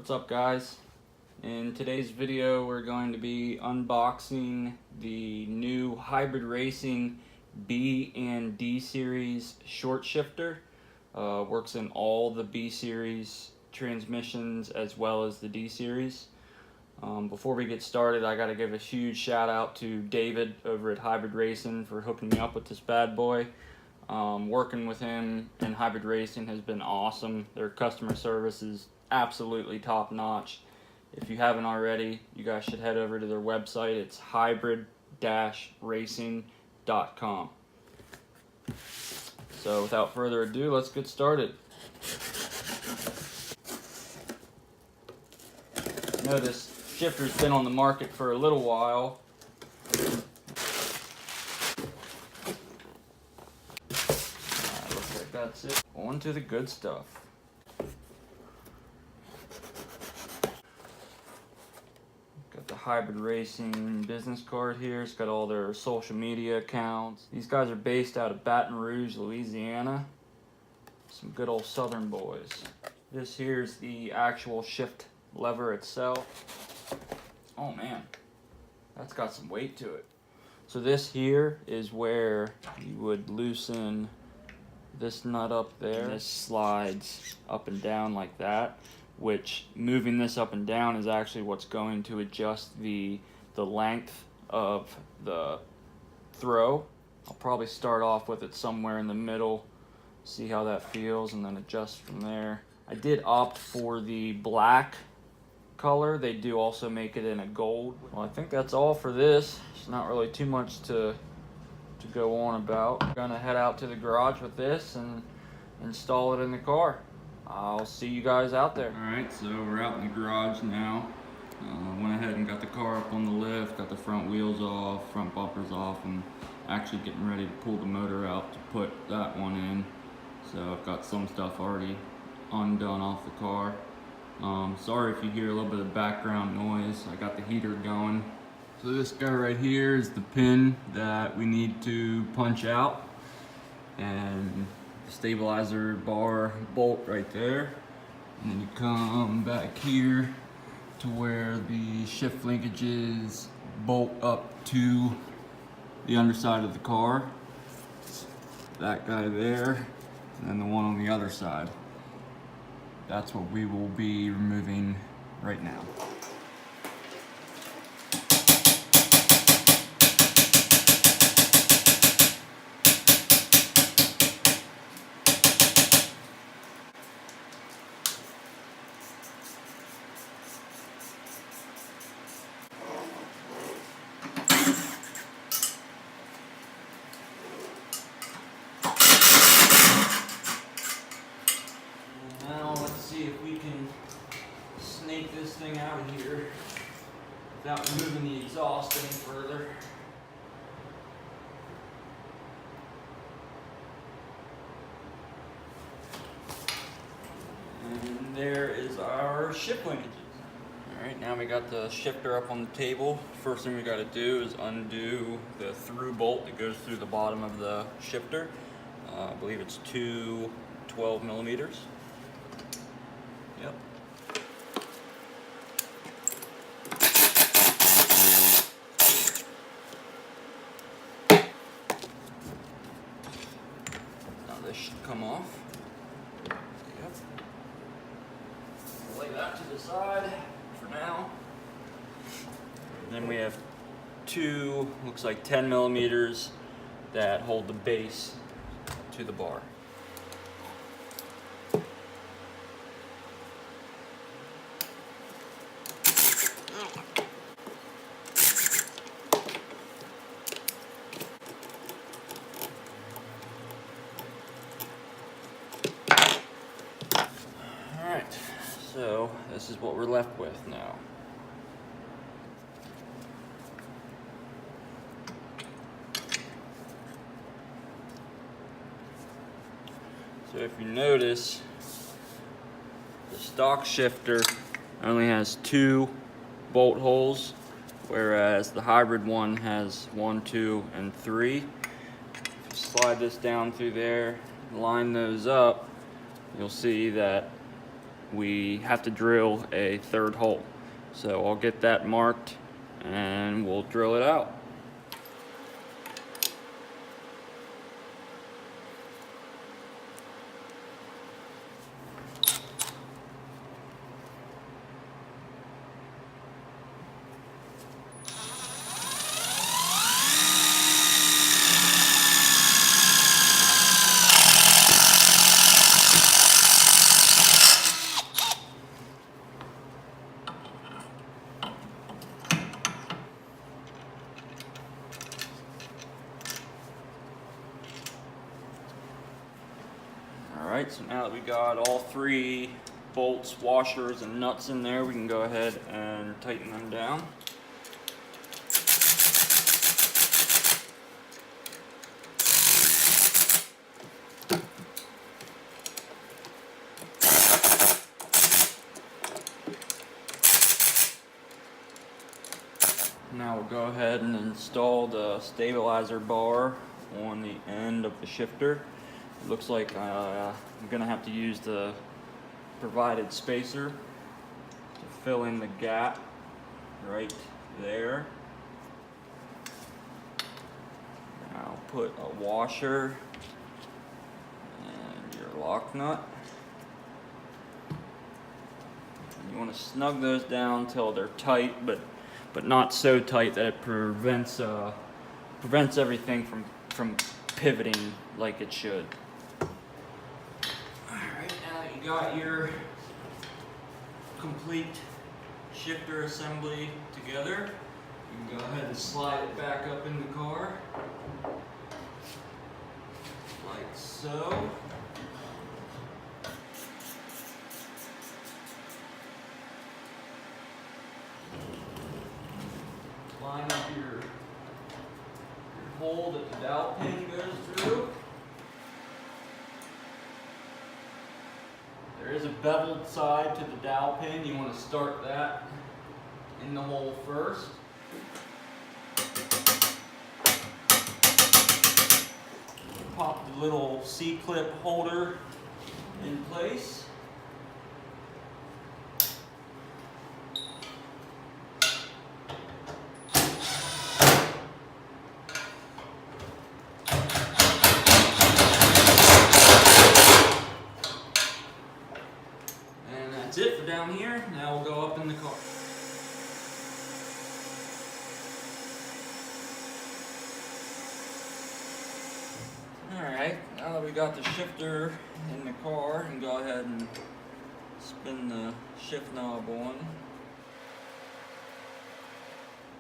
What's up, guys? In today's video we're going to be unboxing the new Hybrid Racing B and D series short shifter. Works in all the B series transmissions as well as the D series. Before we get started, I gotta give a huge shout out to David over at Hybrid Racing for hooking me up with this bad boy. Working with him and Hybrid Racing has been awesome. Their customer service is absolutely top notch. If you haven't already, you guys should head over to their website. It's hybrid-racing.com. So without further ado, let's get started. You know, this shifter's been on the market for a little while. Looks like that's it. On to the good stuff. Got the Hybrid Racing business card here. It's got all their social media accounts. These guys are based out of Baton Rouge, Louisiana. Some good old Southern boys. This here's the actual shift lever itself. Oh man, that's got some weight to it. So this here is where you would loosen this nut up there. And this slides up and down like that, which moving this up and down is actually what's going to adjust the length of the throw. I'll probably start off with it somewhere in the middle, see how that feels, and then adjust from there. I did opt for the black color. They do also make it in a gold. Well, I think that's all for this. It's not really too much to go on about. I'm gonna head out to the garage with this and install it in the car. I'll see you guys out there. Alright, so we're out in the garage now. Went ahead and got the car up on the lift, got the front wheels off, front bumpers off, and actually getting ready to pull the motor out to put that one in. So I've got some stuff already undone off the car. Sorry if you hear a little bit of background noise. I got the heater going. So this guy right here is the pin that we need to punch out, and the stabilizer bar bolt right there. And then you come back here to where the shift linkages bolt up to the underside of the car. That guy there, and then the one on the other side. That's what we will be removing right now. If we can snake this thing out of here without moving the exhaust any further. And there is our shift linkages. Alright, now we got the shifter up on the table. First thing we got to do is undo the through bolt that goes through the bottom of the shifter. I believe it's two 12 millimeters. Yep. Now this should come off. Yep. Lay that to the side for now. And then we have two, looks like 10 millimeters that hold the base to the bar. So this is what we're left with now. So if you notice, the stock shifter only has 2 bolt holes, whereas the hybrid one has 1, 2, and 3. If you slide this down through there, line those up, you'll see that we have to drill a third hole. So I'll get that marked and we'll drill it out. Alright, so now that we got all 3 bolts, washers, and nuts in there, we can go ahead and tighten them down. Now we'll go ahead and install the stabilizer bar on the end of the shifter. It looks like I'm going to have to use the provided spacer to fill in the gap right there. Now I'll put a washer and your lock nut. And you want to snug those down until they're tight, but not so tight that it prevents everything from pivoting like it should. Alright, now that you got your complete shifter assembly together, you can go ahead and slide it back up in the car, like so. Line up your hole that the dowel pin goes through. There is a beveled side to the dowel pin. You want to start that in the hole first. Pop the little C-clip holder in place. That's it for down here. Now we'll go up in the car. Alright, now that we got the shifter in the car, and go ahead and spin the shift knob on.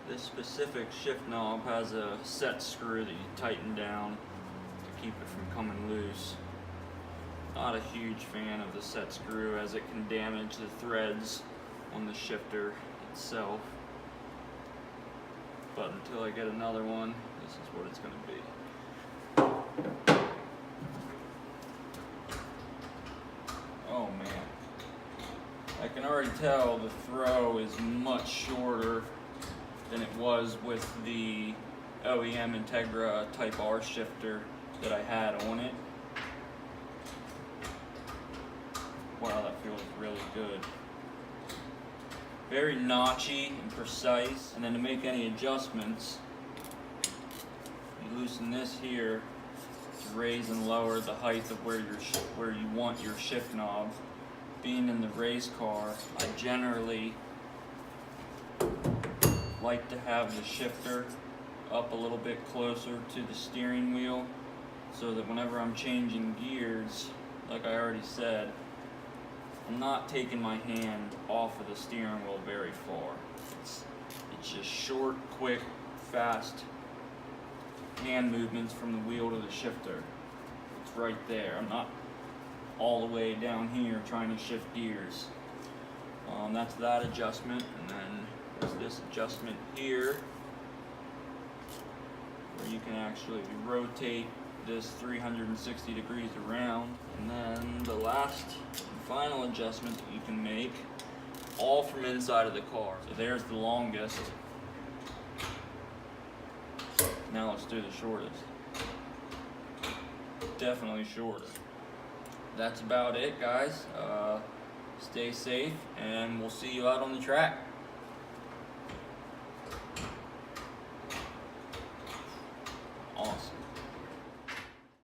This specific shift knob has a set screw that you tighten down to keep it from coming loose. Not a huge fan of the set screw as it can damage the threads on the shifter itself. But until I get another one, this is what it's going to be. Oh man. I can already tell the throw is much shorter than it was with the OEM Integra Type R shifter that I had on it. Wow, that feels really good. Very notchy and precise. And then to make any adjustments, you loosen this here to raise and lower the height of where you want your shift knob. Being in the race car, I generally like to have the shifter up a little bit closer to the steering wheel so that whenever I'm changing gears, like I already said, I'm not taking my hand off of the steering wheel very far. It's just short, quick, fast hand movements from the wheel to the shifter. It's right there. I'm not all the way down here trying to shift gears. That's that adjustment, and then there's this adjustment here where you can actually rotate this 360 degrees around. And then the last and final adjustment that you can make, all from inside of the car. So there's the longest. Now let's do the shortest. Definitely shorter. That's about it, guys. stay safe, and we'll see you out on the track.